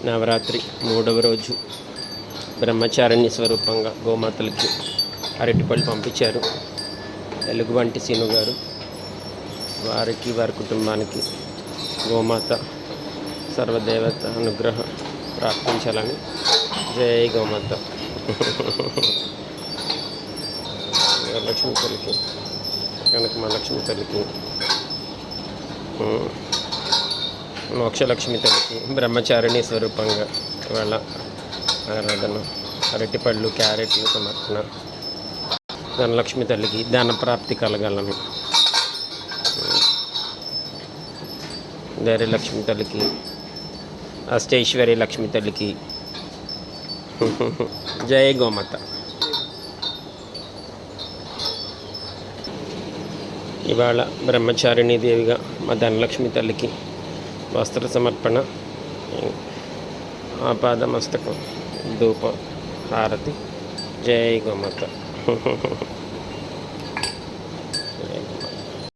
నవరాత్రి 3వ రోజు బ్రహ్మచారిణి స్వరూపంగా గోమాతలకి అరటిపళ్ళు పంపించారు ఎలుగుబంటి సీను గారు. వారికి వారి కుటుంబానికి గోమాత సర్వదేవత అనుగ్రహం ప్రార్థించాలని. జై గోమాత. లక్ష్మీ తల్లికి, కనకమహాలక్ష్మి తల్లికి, మోక్షలక్ష్మి తల్లికి బ్రహ్మచారిణి స్వరూపంగా ఇవాళ ఆరాధన. అరటిపళ్ళు, క్యారెట్లు సమర్పణ. ధనలక్ష్మి తల్లికి ధనప్రాప్తి కలగాలని. ధైర్యలక్ష్మి తల్లికి, అష్టైశ్వర్య లక్ష్మి తల్లికి. జై గోమాత. ఇవాళ బ్రహ్మచారిణి దేవిగా మా ధనలక్ష్మి తల్లికి వస్త్ర సమర్పణ, ఆపాద మస్తకం, ధూప హారతి. జై గోమాత.